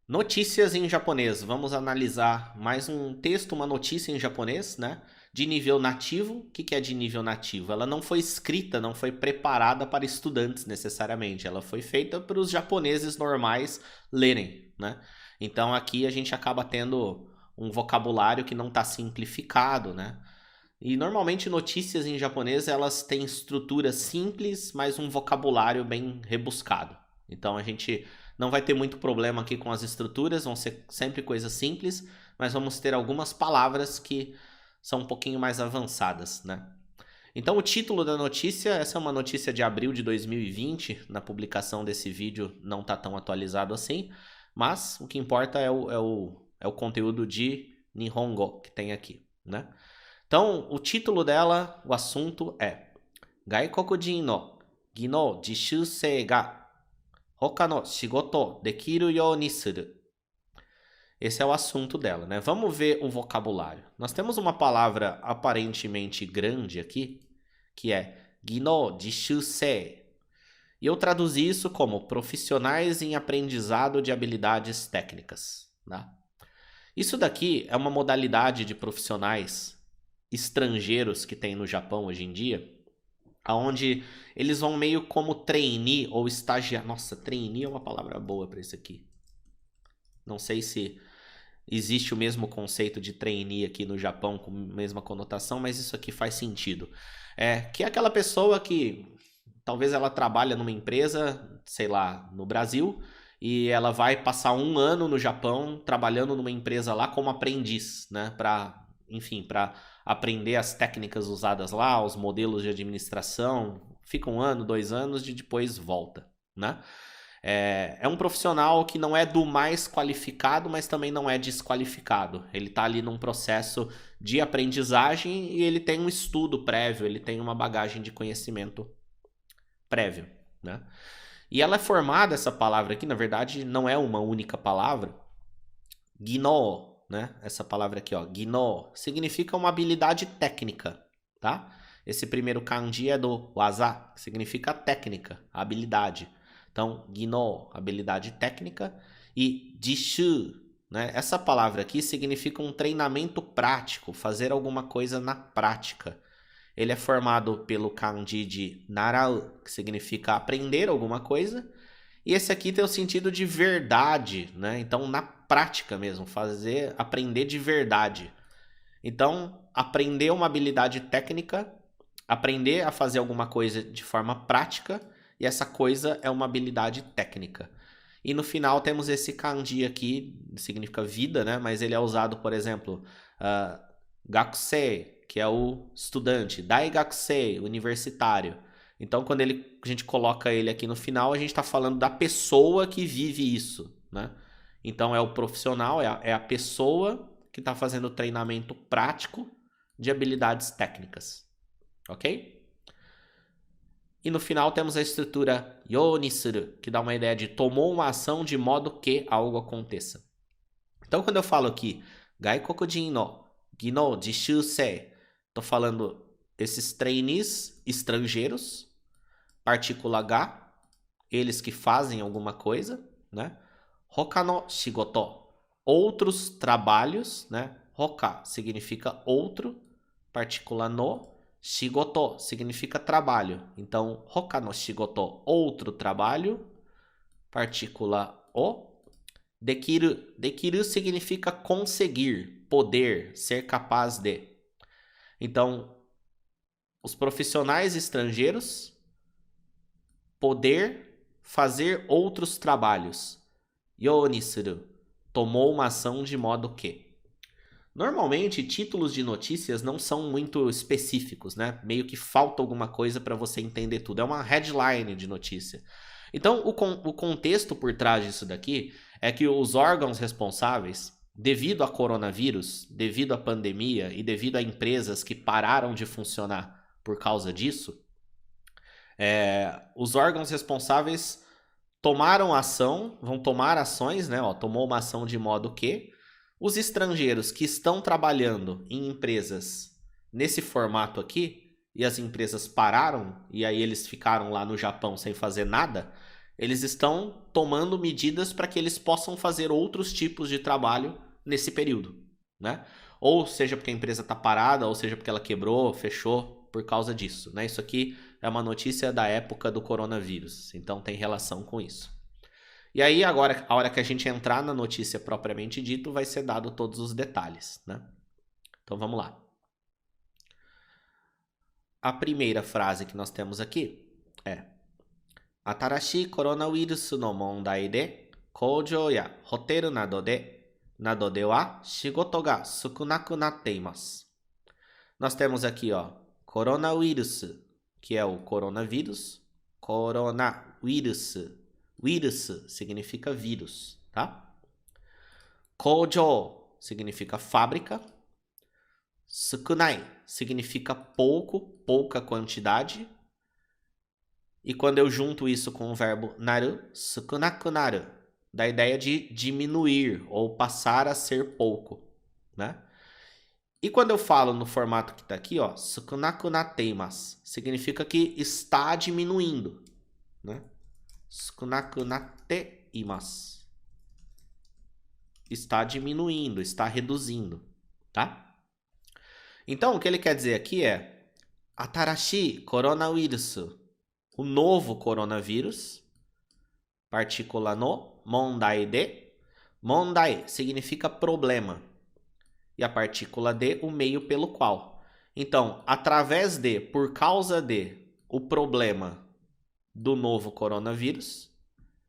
Notícias em japonês. Vamos analisar mais um texto, uma notícia em japonês, né? De nível nativo. O que é de nível nativo? Ela não foi escrita, não foi preparada para estudantes necessariamente. Ela foi feita para os japoneses normais lerem, né? Então aqui a gente acaba tendo um vocabulário que não está simplificado, né? E normalmente notícias em japonês elas têm estrutura simples, mas um vocabulário bem rebuscado. Então a gente não vai ter muito problema aqui com as estruturas, vão ser sempre coisas simples, mas vamos ter algumas palavras que são um pouquinho mais avançadas, né? Então o título da notícia, essa é uma notícia de abril de 2020, na publicação desse vídeo não está tão atualizado assim, mas o que importa é o conteúdo de Nihongo que tem aqui, né? Então, o título dela, o assunto é Gaikokujin no gi no jishusei ga hoka no shigoto dekiru you ni suru. Esse é o assunto dela, né? Vamos ver o vocabulário. Nós temos uma palavra aparentemente grande aqui, que é gi no jishusei. E eu traduzi isso como profissionais em aprendizado de habilidades técnicas, tá? Isso daqui é uma modalidade de profissionais estrangeiros que tem no Japão hoje em dia, aonde eles vão meio como trainee ou estagiário. Nossa, trainee é uma palavra boa para isso aqui. Não sei se existe o mesmo conceito de trainee aqui no Japão com a mesma conotação, mas isso aqui faz sentido. Que é aquela pessoa que talvez ela trabalha numa empresa, sei lá, no Brasil, e ela vai passar um ano no Japão trabalhando numa empresa lá como aprendiz, né? Enfim, para aprender as técnicas usadas lá, os modelos de administração. Fica um ano, 2 anos e depois volta, né? É um profissional que não é do mais qualificado, mas também não é desqualificado. Ele está ali num processo de aprendizagem e ele tem um estudo prévio, ele tem uma bagagem de conhecimento prévio, né? E ela é formada, essa palavra aqui, na verdade, não é uma única palavra. Ginô, né? Essa palavra aqui, ó, ginô, significa uma habilidade técnica, tá? Esse primeiro kanji é do waza, que significa técnica, habilidade. Então, ginô, habilidade técnica, e jishu, né? Essa palavra aqui significa um treinamento prático, fazer alguma coisa na prática. Ele é formado pelo kanji de narau, que significa aprender alguma coisa, e esse aqui tem o sentido de verdade, né? Então, na prática mesmo, fazer, aprender de verdade. Então, aprender uma habilidade técnica, aprender a fazer alguma coisa de forma prática, e essa coisa é uma habilidade técnica. E no final temos esse kanji aqui, significa vida, né? Mas ele é usado, por exemplo, gakusei, que é o estudante, daigakusei, universitário. Então, quando a gente coloca ele aqui no final, a gente está falando da pessoa que vive isso, né? Então, é o profissional, é a pessoa que está fazendo o treinamento prático de habilidades técnicas, ok? E no final temos a estrutura yonisuru, que dá uma ideia de tomou uma ação de modo que algo aconteça. Então, quando eu falo aqui, gaikokujin no gi no jishusei, estou falando esses trainees estrangeiros, partícula H, eles que fazem alguma coisa, né? Hoka no shigoto, outros trabalhos, né? Hoka significa outro, partícula no, shigoto significa trabalho. Então, hoka no shigoto, outro trabalho, partícula o. Dekiru, dekiru significa conseguir, poder, ser capaz de. Então, os profissionais estrangeiros poder fazer outros trabalhos. Yonisuru, tomou uma ação de modo que. Normalmente, títulos de notícias não são muito específicos, né? Meio que falta alguma coisa para você entender tudo. É uma headline de notícia. Então, o contexto por trás disso daqui é que os órgãos responsáveis, devido a coronavírus, devido à pandemia e devido a empresas que pararam de funcionar por causa disso, os órgãos responsáveis tomaram ação, vão tomar ações, né? Ó, tomou uma ação de modo que os estrangeiros que estão trabalhando em empresas nesse formato aqui, e as empresas pararam, e aí eles ficaram lá no Japão sem fazer nada, Eles estão tomando medidas para que eles possam fazer outros tipos de trabalho nesse período, né? Ou seja porque a empresa está parada, ou seja porque ela quebrou, fechou por causa disso, né? Isso aqui é uma notícia da época do coronavírus, então tem relação com isso. E aí agora, a hora que a gente entrar na notícia propriamente dito, vai ser dado todos os detalhes, né? Então vamos lá. A primeira frase que nós temos aqui é: 新しいコロナウイルスの問題で、工場やホテルなどでは仕事が少なくなっています。Nós temos aqui, ó, coronavírus, que é o coronavírus. Coronavírus. Vírus significa vírus, tá? Kojo significa fábrica. Sukunai significa pouco, pouca quantidade. E quando eu junto isso com o verbo naru, sukunaku naru, dá a ideia de diminuir ou passar a ser pouco, né? E quando eu falo no formato que está aqui, ó, sukunaku nateimasu, significa que está diminuindo, né? Sukunaku nateimasu. Está diminuindo, está reduzindo, tá? Então, o que ele quer dizer aqui é Atarashi coronavírus, o novo coronavírus, partícula no, mondai de. Mondai significa problema. E a partícula de, o meio pelo qual. Então, através de, por causa de, o problema do novo coronavírus,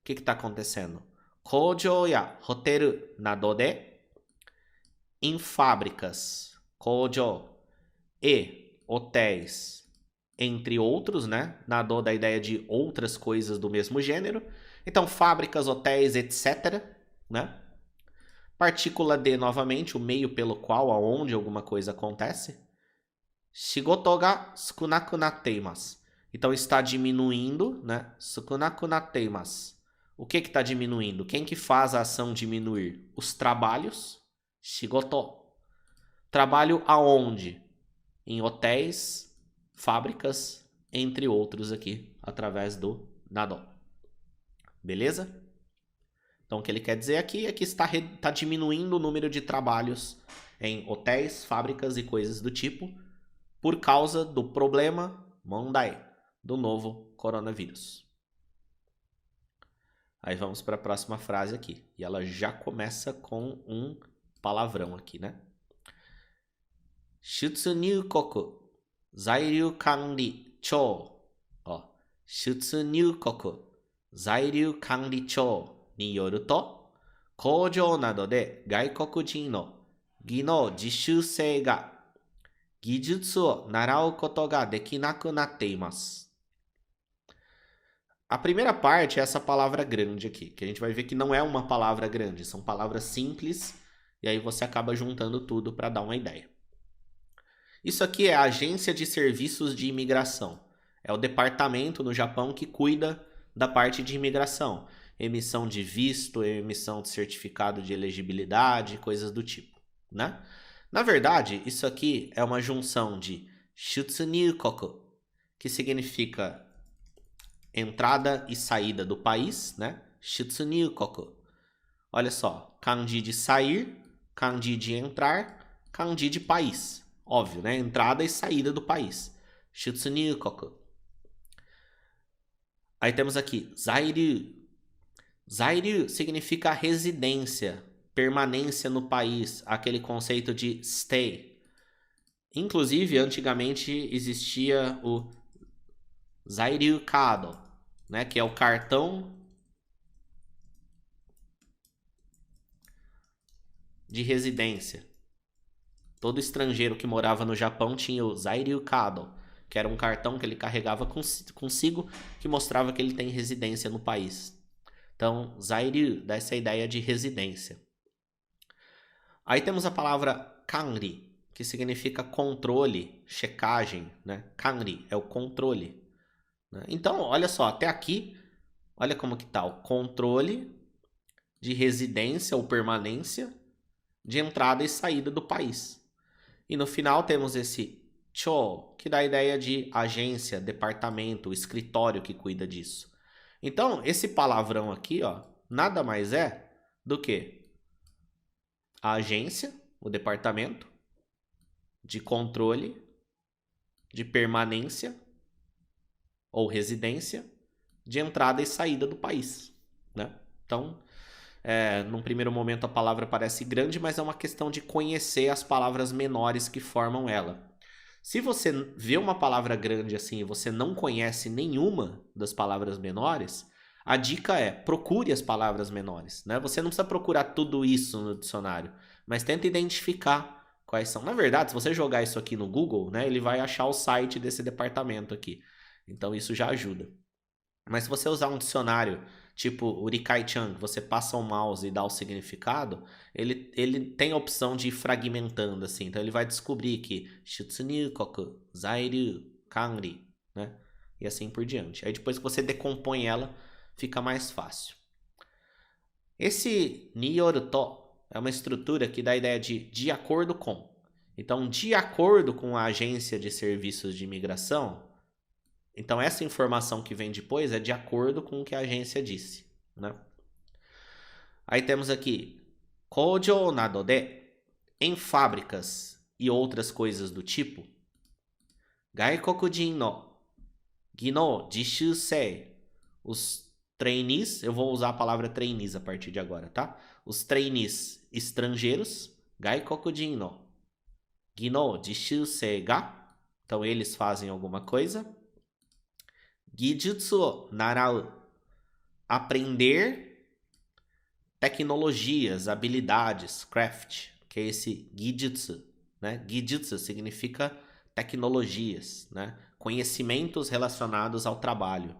o que está acontecendo? Kojo ya hoteru nado de, em fábricas, kojo e hotéis, entre outros, né? Nado da ideia de outras coisas do mesmo gênero. Então, fábricas, hotéis, etc., né? Partícula de, novamente, o meio pelo qual, aonde alguma coisa acontece. Shigoto ga sukunaku natteimasu. Então, está diminuindo, né? Sukunaku natteimasu. O que está diminuindo? Quem que faz a ação diminuir? Os trabalhos. Shigoto. Trabalho aonde? Em hotéis, fábricas, entre outros aqui, através do nado. Beleza? Então, o que ele quer dizer aqui é que está diminuindo o número de trabalhos em hotéis, fábricas e coisas do tipo por causa do problema mondai, do novo coronavírus. Aí vamos para a próxima frase aqui. E ela já começa com um palavrão aqui, né? Shutsunyukoku Zairyu Kanri Chou. Ó, Shutsunyukoku Zairyu Kanri Chou によると、工場などで外国人の技能実習生が技術を習うことができなくなっています。A primeira parte é essa palavra grande aqui, que a gente vai ver que não é uma palavra grande, são palavras simples, e aí você acaba juntando tudo para dar uma ideia. Isso aqui é a Agência de Serviços de Imigração. É o departamento no Japão que cuida da parte de imigração. Emissão de visto, emissão de certificado de elegibilidade, coisas do tipo, né? Na verdade, isso aqui é uma junção de Shutsunyukoku, que significa entrada e saída do país, né? Shutsunyukoku. Olha só, kanji de sair, kanji de entrar, kanji de país. Óbvio, né? Entrada e saída do país. Shutsunyukoku. Aí temos aqui, Zairyu. Zairyu significa residência, permanência no país, aquele conceito de stay. Inclusive, antigamente existia o Zairyu Kado, né, que é o cartão de residência. Todo estrangeiro que morava no Japão tinha o Zairyu Kado, que era um cartão que ele carregava consigo, que mostrava que ele tem residência no país. Então, Zairyu dá essa ideia de residência. Aí temos a palavra kanri, que significa controle, checagem, né? Kanri é o controle. Né? Então, olha só, até aqui, olha como que tá o controle de residência ou permanência de entrada e saída do país. E no final temos esse cho, que dá a ideia de agência, departamento, escritório que cuida disso. Então, esse palavrão aqui, ó, nada mais é do que a agência, o departamento de controle de permanência ou residência de entrada e saída do país, né? Então, num primeiro momento a palavra parece grande, mas é uma questão de conhecer as palavras menores que formam ela. Se você vê uma palavra grande assim e você não conhece nenhuma das palavras menores, a dica é procure as palavras menores, né? Você não precisa procurar tudo isso no dicionário, mas tenta identificar quais são. Na verdade, se você jogar isso aqui no Google, né, ele vai achar o site desse departamento aqui. Então isso já ajuda. Mas se você usar um dicionário tipo Urikai-chan, que você passa o mouse e dá o significado, ele tem a opção de ir fragmentando, assim. Então ele vai descobrir que Shitsunikoku, Zairyu, Kanri, né? E assim por diante. Aí depois que você decompõe ela, fica mais fácil. Esse Nyoruto é uma estrutura que dá a ideia de acordo com. Então, de acordo com a agência de serviços de imigração, então essa informação que vem depois é de acordo com o que a agência disse, né? Aí temos aqui Koujou nado de, em fábricas e outras coisas do tipo, Gaikokujin no Gino Jishusei, os trainees, eu vou usar a palavra trainees a partir de agora, tá? Os trainees estrangeiros, Gaikokujin no Gino Jishusei ga, então eles fazem alguma coisa. Gijutsu o narau, aprender tecnologias, habilidades, craft, que é esse Gijutsu, né? Gijutsu significa tecnologias, né? Conhecimentos relacionados ao trabalho.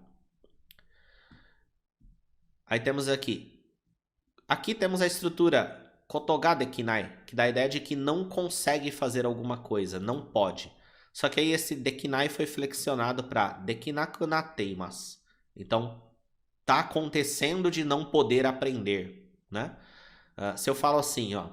Aí temos aqui temos a estrutura Kotoga dekinai, que dá a ideia de que não consegue fazer alguma coisa, não pode. Só que aí esse dekinai foi flexionado para dekinaku nateimasu. Então, tá acontecendo de não poder aprender, né? Se eu falo assim, ó,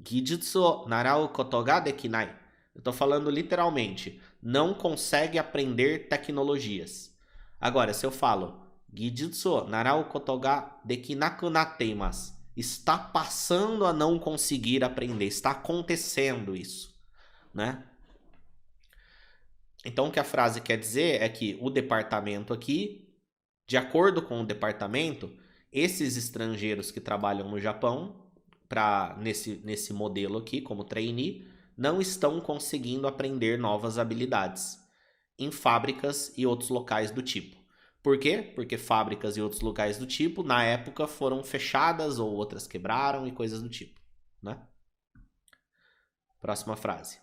Gijutsu o narau koto ga dekinai, eu tô falando literalmente, não consegue aprender tecnologias. Agora, se eu falo Gijutsu o narau koto ga dekinaku nateimasu, está passando a não conseguir aprender, está acontecendo isso, né? Então, o que a frase quer dizer é que o departamento aqui, de acordo com o departamento, esses estrangeiros que trabalham no Japão, nesse modelo aqui, como trainee, não estão conseguindo aprender novas habilidades em fábricas e outros locais do tipo. Por quê? Porque fábricas e outros locais do tipo, na época, foram fechadas ou outras quebraram e coisas do tipo, né? Próxima frase.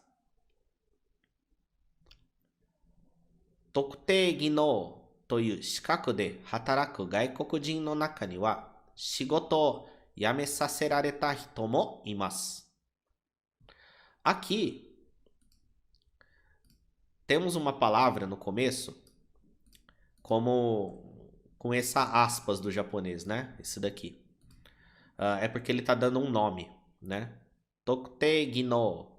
特定技能という資格で働く外国人の中には仕事を辞めさせられた人もいます。Aqui temos uma palavra no começo como com essa aspas do japonês, né? Esse daqui. É porque ele está dando um nome, né? Tokutei Gino.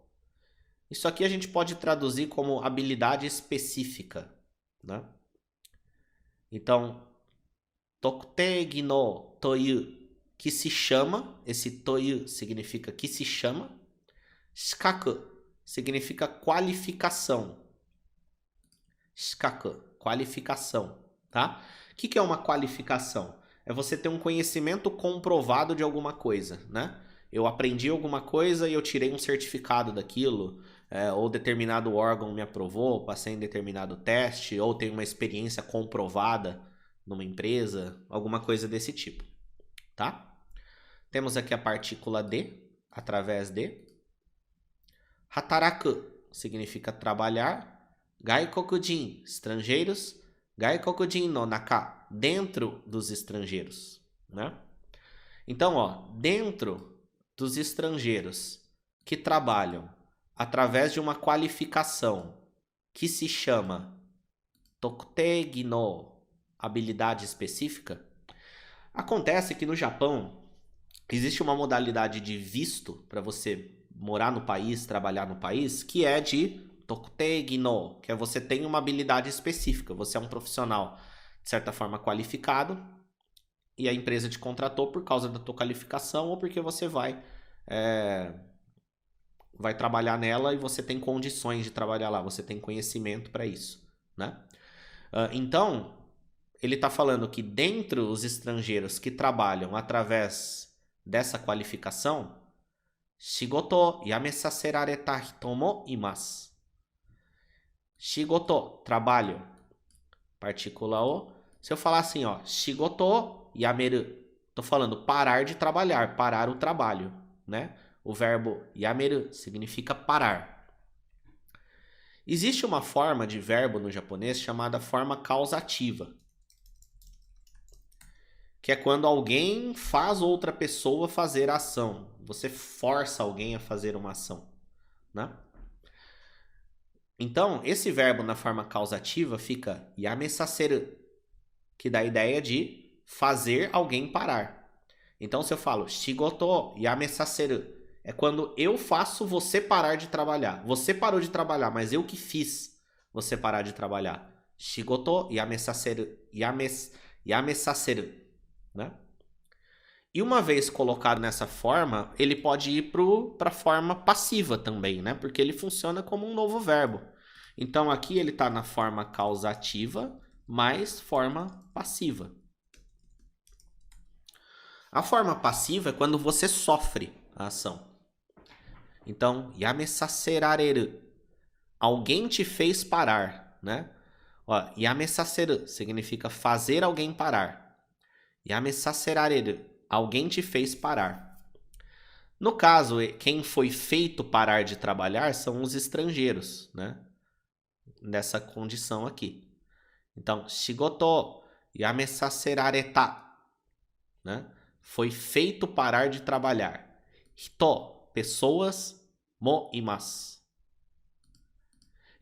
Isso aqui a gente pode traduzir como habilidade específica, né? Então, Tokutei no toyu, que se chama, esse toyu significa que se chama. Shikaku significa qualificação. Shikaku, qualificação, tá? O que é uma qualificação? É você ter um conhecimento comprovado de alguma coisa, né? Eu aprendi alguma coisa e eu tirei um certificado daquilo, ou determinado órgão me aprovou, passei em determinado teste, ou tenho uma experiência comprovada numa empresa, alguma coisa desse tipo, tá? Temos aqui a partícula de, através de. Hataraku significa trabalhar. Gaikokujin, estrangeiros. Gaikokujin no naka, dentro dos estrangeiros, né? Então, ó, dentro dos estrangeiros que trabalham através de uma qualificação que se chama Tokutei no, habilidade específica, acontece que no Japão existe uma modalidade de visto para você morar no país, trabalhar no país, que é de Tokutei no, que é você tem uma habilidade específica, você é um profissional de certa forma, qualificado, e a empresa te contratou por causa da tua qualificação ou porque você vai trabalhar nela e você tem condições de trabalhar lá, você tem conhecimento para isso, né? Então, ele está falando que dentre os estrangeiros que trabalham através dessa qualificação, shigoto yamesasareta hito mo imasu. Shigoto, trabalho, partícula o. Se eu falar assim, ó, shigoto yameru, tô falando parar de trabalhar, parar o trabalho, né? O verbo yameru significa parar. Existe uma forma de verbo no japonês chamada forma causativa, que é quando alguém faz outra pessoa fazer a ação. Você força alguém a fazer uma ação, né? Então, esse verbo na forma causativa fica yamesaseru, que dá a ideia de fazer alguém parar. Então, se eu falo shigoto yamesaseru, é quando eu faço você parar de trabalhar. Você parou de trabalhar, mas eu que fiz você parar de trabalhar. Shigoto yamesaseru, yamesaseru, né? E uma vez colocado nessa forma, ele pode ir para a forma passiva também, né? Porque ele funciona como um novo verbo. Então aqui ele está na forma causativa mais forma passiva. A forma passiva é quando você sofre a ação. Então, yamesaserareru. Alguém te fez parar, né? Ó, yamesaseru significa fazer alguém parar. Yamesaserareru. Alguém te fez parar. No caso, quem foi feito parar de trabalhar são os estrangeiros, né? Nessa condição aqui. Então, shigoto yamesasareta, né? Foi feito parar de trabalhar. Hito, pessoas, mo imasu.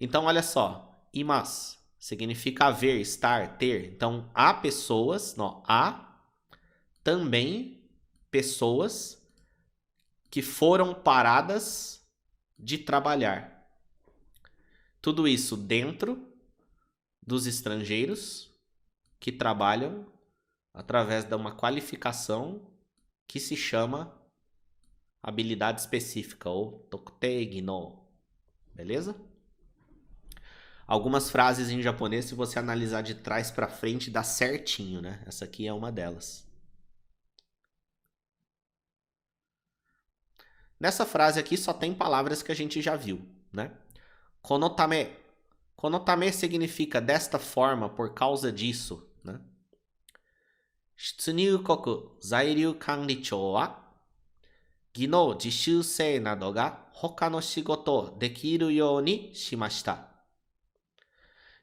Então, olha só, imasu significa haver, estar, ter. Então, há pessoas, não, há também pessoas que foram paradas de trabalhar. Tudo isso dentro dos estrangeiros que trabalham através de uma qualificação que se chama habilidade específica, ou tokutei no. Beleza? Algumas frases em japonês, se você analisar de trás para frente, dá certinho, né? Essa aqui é uma delas. Nessa frase aqui só tem palavras que a gente já viu, né? Konotame. Konotame significa desta forma, por causa disso, né? Shitsunyukoku Zairyu Kanrichou wa Ginou jishūsei nado ga hoka no shigoto o dekiru you ni shimashita.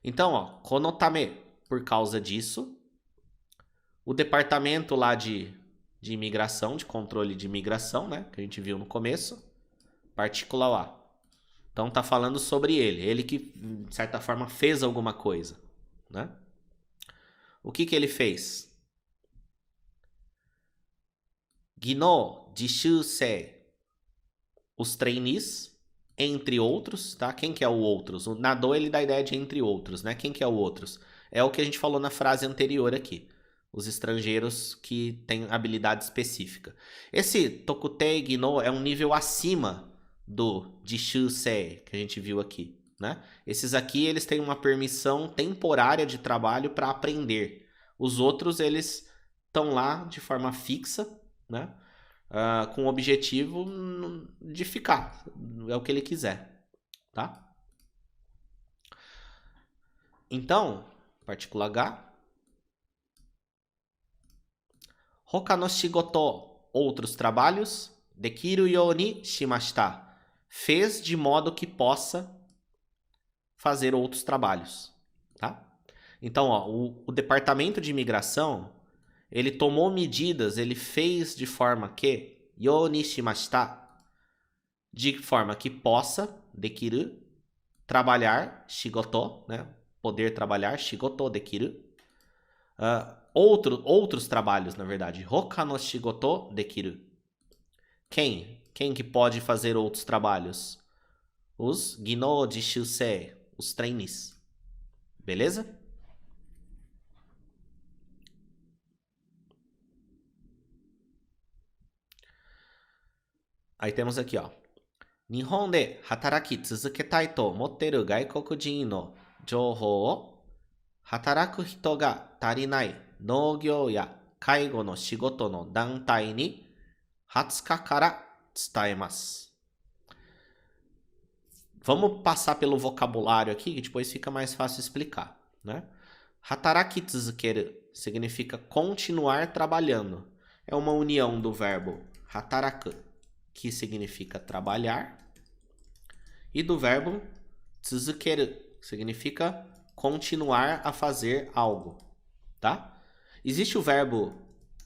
Então, ó, konotame, por causa disso, o departamento lá de imigração, de controle de imigração, né, que a gente viu no começo, partícula A. Então tá falando sobre ele que, de certa forma, fez alguma coisa, né? O que ele fez? Ginou jishūsei, os trainees, entre outros, tá? Quem que é o outros? O Nado, ele dá a ideia de entre outros, né? Quem que é o outros? É o que a gente falou na frase anterior aqui. Os estrangeiros que têm habilidade específica. Esse Tokutei Ginou é um nível acima do Jishūsei, que a gente viu aqui, né? Esses aqui, eles têm uma permissão temporária de trabalho para aprender. Os outros, eles estão lá de forma fixa, né? Com o objetivo de ficar. É o que ele quiser, tá? Então, partícula H. Hoka no shigoto, outros trabalhos. Dekiru you ni shimashita. Fez de modo que possa fazer outros trabalhos, tá? Então, ó, o departamento de imigração, ele tomou medidas, ele fez de forma que you ni shimashita, de forma que possa, dekiru, trabalhar, shigoto, né? Poder trabalhar, shigoto dekiru. Outros trabalhos, na verdade. Hoka no shigoto dekiru. Quem? Quem que pode fazer outros trabalhos? Os ginou jishūsei, os trainees. Beleza? Aí temos aqui, ó. Nihon de hataraki tsuzuketai to motteru gaikokujin no jouhou o hataraku hito ga tarinai nougyou ya kaigo no shigoto no dantai ni 20 日から伝えます. Vamos passar pelo vocabulário aqui, que depois fica mais fácil explicar, né? Hataraki tsuzukeru significa continuar trabalhando. É uma união do verbo hataraku, que significa trabalhar, e do verbo tsuzukeru, que significa continuar a fazer algo, tá? Existe o verbo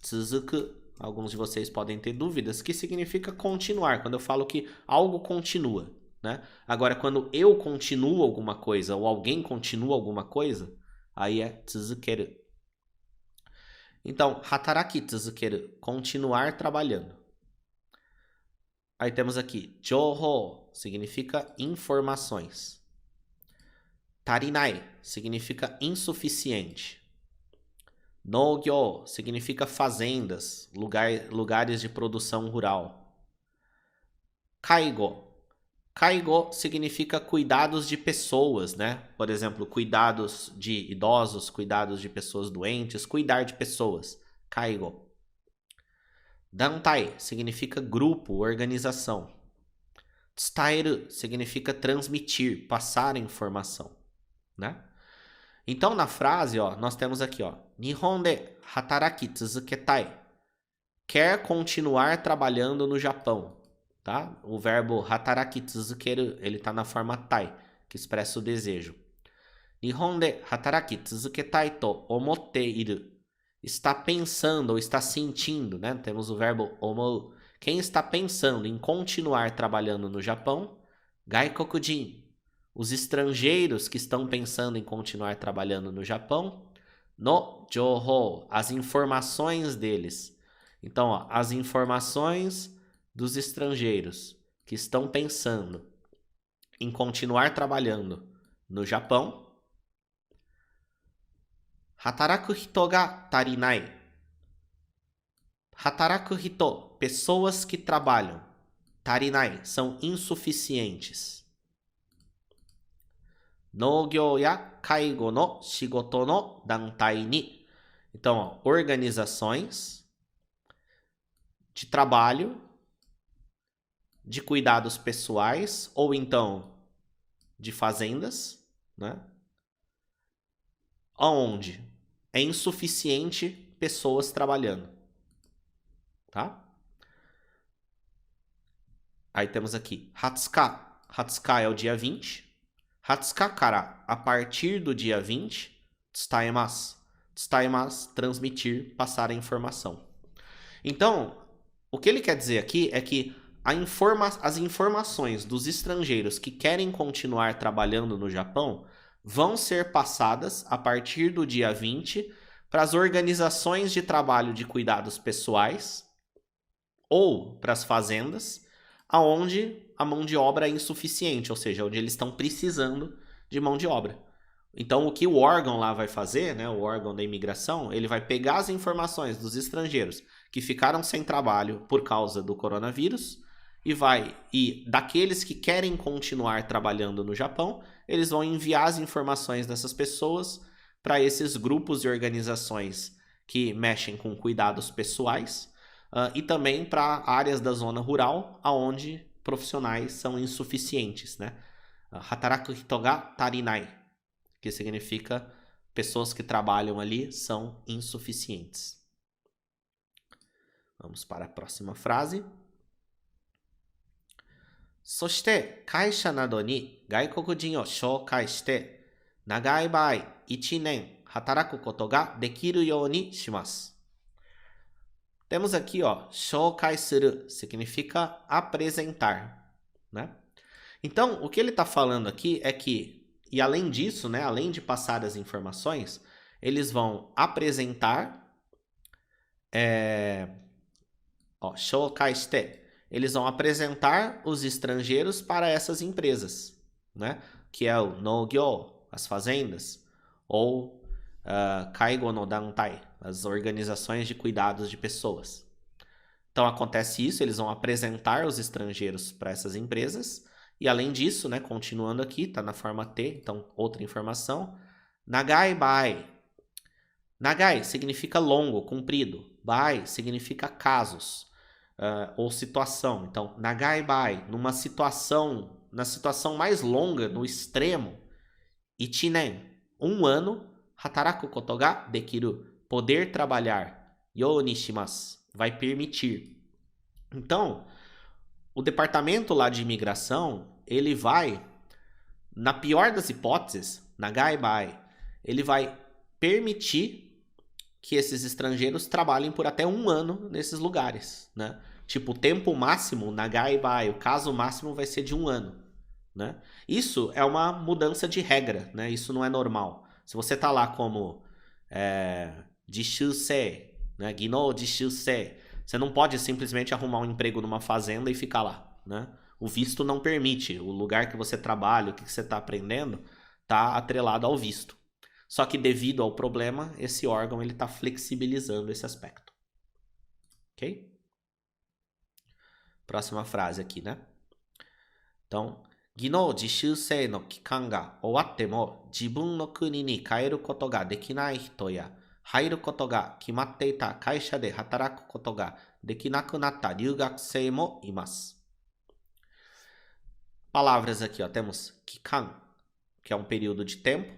tsuzuku, alguns de vocês podem ter dúvidas, que significa continuar, quando eu falo que algo continua, né? Agora, quando eu continuo alguma coisa ou alguém continua alguma coisa, aí é tsuzukeru. Então, hataraki tsuzukeru, continuar trabalhando. Aí temos aqui, jouhou, significa informações. Tarinai, significa insuficiente. Nougyou, significa fazendas, lugares de produção rural. Kaigo. Kaigo significa cuidados de pessoas, né? Por exemplo, cuidados de idosos, cuidados de pessoas doentes, cuidar de pessoas. Kaigo. Dantai significa grupo, organização. Tsutaeru significa transmitir, passar informação, né? Então, na frase, ó, nós temos aqui, ó, Nihon de hataraki tsuzuketai. Quer continuar trabalhando no Japão, tá? O verbo hataraki tsuzukeru, ele tá na forma tai, que expressa o desejo. Nihon de hataraki tsuzuketai to omotte iru. Está pensando ou está sentindo, né? Temos o verbo omou. Quem está pensando em continuar trabalhando no Japão? Gaikokujin. Os estrangeiros que estão pensando em continuar trabalhando no Japão. No jouhou. As informações deles. Então, ó, as informações dos estrangeiros que estão pensando em continuar trabalhando no Japão. Hataraku hito ga tarinai. Hataraku hito, pessoas que trabalham. Tarinai, são insuficientes. Nougyou ya kaigo no shigoto no dantai ni. Então, ó, organizações de trabalho, de cuidados pessoais, ou então de fazendas, né? Onde é insuficiente pessoas trabalhando, tá? Aí temos aqui, Hatsuka. Hatsuka é o dia 20. Hatsuka kara, a partir do dia 20. Tsutaemasu. Tsutaemasu, transmitir, passar a informação. Então, o que ele quer dizer aqui é que as informações dos estrangeiros que querem continuar trabalhando no Japão vão ser passadas a partir do dia 20 para as organizações de trabalho de cuidados pessoais ou para as fazendas, aonde a mão de obra é insuficiente, ou seja, onde eles estão precisando de mão de obra. Então, o que o órgão lá vai fazer, né, o órgão da imigração, ele vai pegar as informações dos estrangeiros que ficaram sem trabalho por causa do coronavírus e daqueles que querem continuar trabalhando no Japão, eles vão enviar as informações dessas pessoas para esses grupos e organizações que mexem com cuidados pessoais e também para áreas da zona rural, onde profissionais são insuficientes, né? Hataraku hito ga tarinai, que significa pessoas que trabalham ali são insuficientes. Vamos para a próxima frase. そして会社などに外国人を紹介して長い場合1年働くことができるようにします. Temos aqui, ó, 紹介する significa apresentar, né? Então, o que ele está falando aqui é que, e além disso, né, além de passar as informações, eles vão apresentar, shoukai shite, eles vão apresentar os estrangeiros para essas empresas, né? Que é o Nougyou, as fazendas, ou Kaigo no Dantai, as organizações de cuidados de pessoas. Então acontece isso, eles vão apresentar os estrangeiros para essas empresas. E além disso, né, continuando aqui, está na forma T, então outra informação. Nagai bai. Nagai significa longo, comprido. Bai significa casos ou situação. Então, nagai bai, na situação mais longa, no extremo. Ichinen, 1 ano. Hataraku koto ga dekiru, poder trabalhar. You ni shimasu, vai permitir. Então, o departamento lá de imigração, ele vai, na pior das hipóteses, nagai bai, ele vai permitir que esses estrangeiros trabalhem por até 1 ano nesses lugares, né? Tipo, o tempo máximo, nagai bai, o caso máximo vai ser de 1 ano, né? Isso é uma mudança de regra, né? Isso não é normal. Se você tá lá como jishusei, né? Gino jishusei, você não pode simplesmente arrumar um emprego numa fazenda e ficar lá, né? O visto não permite. O lugar que você trabalha, o que você está aprendendo, está atrelado ao visto. Só que devido ao problema, esse órgão está flexibilizando esse aspecto. Ok? Próxima frase aqui, né? Então, Gino jishusei no kikan ga owatte mo jibun no kuni ni kaeru koto ga dekinai hito ya入ることが決まっていた会社で働くことができなくなった留学生もいます。Palavras aqui, ó, temos kikan, que é um período de tempo.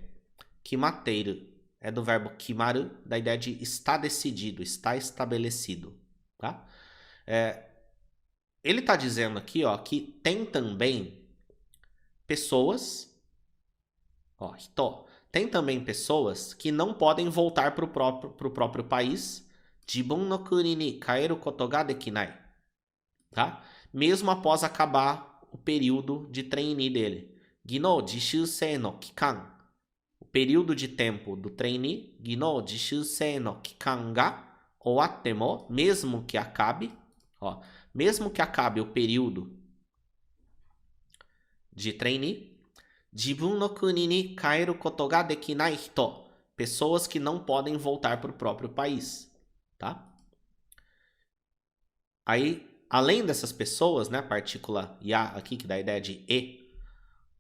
Kimateiru é do verbo kimaru, da ideia de está decidido, está estabelecido, tá? Ele está dizendo aqui, ó, que tem também pessoas, ó, hito, tem também pessoas que não podem voltar para o próprio país, jibun no kuni ni kaeru koto ga dekinai, tá? Mesmo após acabar o período de trainee dele. Gino jishusei no kikan, o período de tempo do trainee, gino jishusei no kikan ga owatte mo, mesmo que acabe, ó, mesmo que acabe o período de trainee, jibun no kuni ni kaeru koto ga dekinai hito, pessoas que não podem voltar para o próprio país, tá? Aí, além dessas pessoas, né, partícula ya aqui, que dá a ideia de e,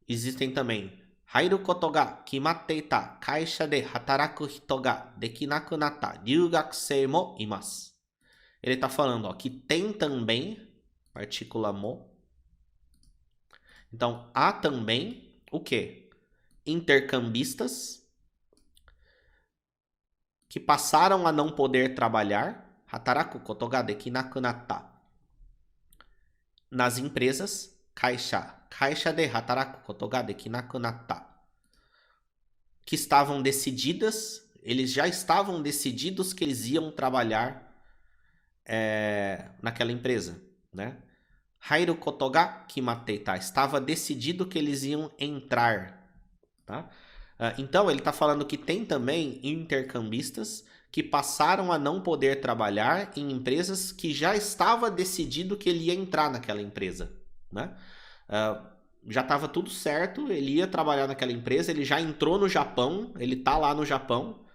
existem também hairu koto ga kimatte ita kaisha de hataraku hito ga dekinaku natta ryugakusei mo imasu. Ele está falando, ó, que tem também, partícula mo. Então, há também o quê? Intercambistas que passaram a não poder trabalhar, hataraku koto ga dekinaku natta, nas empresas, kaisha de hataraku koto ga dekinaku natta, que estavam decididas, eles já estavam decididos que eles iam trabalhar naquela empresa, né? Hairu koto ga kimatte ita, estava decidido que eles iam entrar, tá? Então, ele está falando que tem também intercambistas que passaram a não poder trabalhar em empresas que já estava decidido que ele ia entrar naquela empresa, né? Já estava tudo certo, ele ia trabalhar naquela empresa, ele já entrou no Japão, ele está lá no Japão,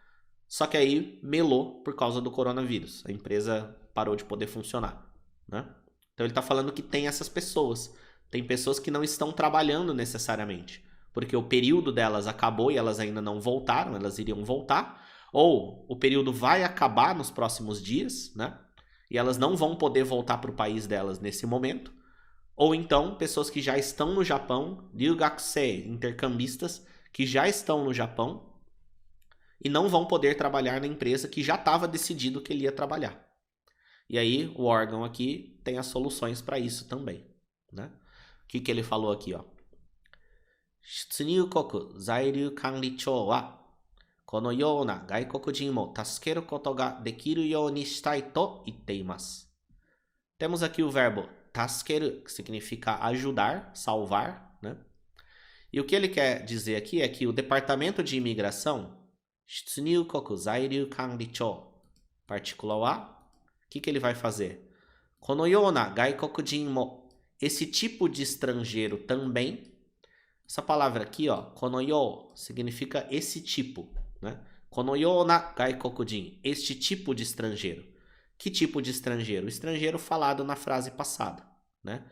só que aí melou por causa do coronavírus. A empresa parou de poder funcionar, né? Então ele está falando que tem essas pessoas. Tem pessoas que não estão trabalhando necessariamente, porque o período delas acabou e elas ainda não voltaram, elas iriam voltar, ou o período vai acabar nos próximos dias, né? E elas não vão poder voltar para o país delas nesse momento. Ou então, pessoas que já estão no Japão, ryugakusei, intercambistas, que já estão no Japão e não vão poder trabalhar na empresa que já estava decidido que ele ia trabalhar. E aí, o órgão aqui tem as soluções para isso também, né? O que ele falou aqui, ó? Shitsunyukoku Zairyu Kanrichou wa kono you na gaikokujin mo tasukeru koto ga dekiru you ni shitai to itteimasu. Temos aqui o verbo tasukeru, que significa ajudar, salvar, né? E o que ele quer dizer aqui é que o Departamento de Imigração, Shitsunyukoku Zairyu Kanrichou, partícula wa, o que ele vai fazer? Kono you na gaikokujin mo, esse tipo de estrangeiro também. Essa palavra aqui, ó, kono you, significa esse tipo, né? Kono you na gaikokujin, este tipo de estrangeiro. Que tipo de estrangeiro? O estrangeiro falado na frase passada, né?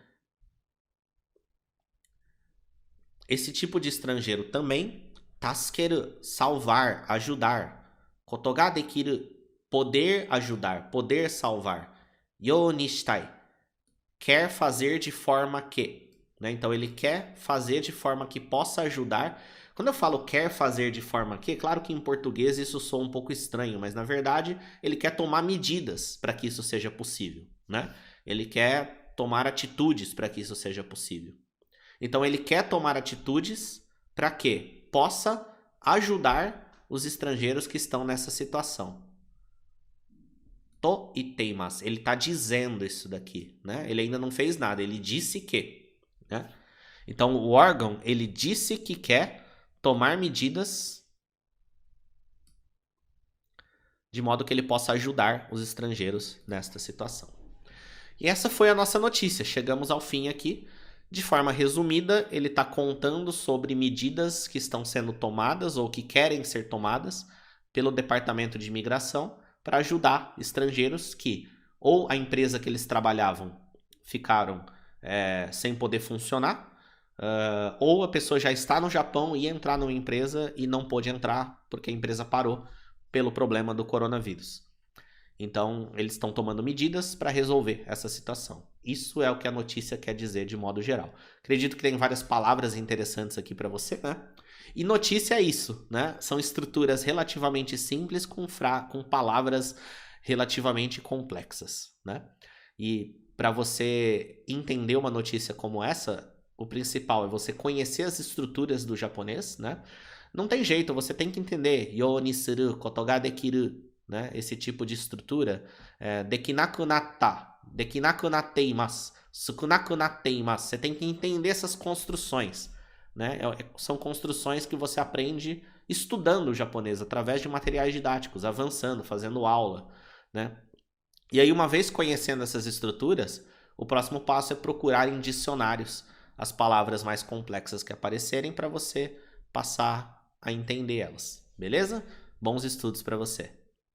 Esse tipo de estrangeiro também, taskeru, salvar, ajudar. Kotoga dekiru, poder ajudar, poder salvar. You ni shitai, quer fazer de forma que, né? Então ele quer fazer de forma que possa ajudar. Quando eu falo quer fazer de forma que, claro que em português isso soa um pouco estranho, mas na verdade ele quer tomar medidas para que isso seja possível, né? Ele quer tomar atitudes para que isso seja possível. Então ele quer tomar atitudes para que possa ajudar os estrangeiros que estão nessa situação. To iteimasu. Ele está dizendo isso daqui, né? Ele ainda não fez nada, ele disse que, né? Então o órgão, ele disse que quer tomar medidas de modo que ele possa ajudar os estrangeiros nesta situação. E essa foi a nossa notícia. Chegamos ao fim aqui. De forma resumida, ele está contando sobre medidas que estão sendo tomadas ou que querem ser tomadas pelo Departamento de Imigração para ajudar estrangeiros que ou a empresa que eles trabalhavam ficaram sem poder funcionar, ou a pessoa já está no Japão e ia entrar numa empresa e não pôde entrar porque a empresa parou pelo problema do coronavírus. Então, eles estão tomando medidas para resolver essa situação. Isso é o que a notícia quer dizer de modo geral. Acredito que tem várias palavras interessantes aqui para você, né? E notícia é isso, né? São estruturas relativamente simples com palavras relativamente complexas, né? E para você entender uma notícia como essa, o principal é você conhecer as estruturas do japonês, né? Não tem jeito, você tem que entender yo ni suru, kotoga dekiru, né? Esse tipo de estrutura, dekinaku natta, dekinaku natteimasu, sukunaku natteimasu. Você tem que entender essas construções, né? São construções que você aprende estudando o japonês através de materiais didáticos, avançando, fazendo aula, né? E aí, uma vez conhecendo essas estruturas, o próximo passo é procurar em dicionários as palavras mais complexas que aparecerem para você passar a entender elas, beleza? Bons estudos para você!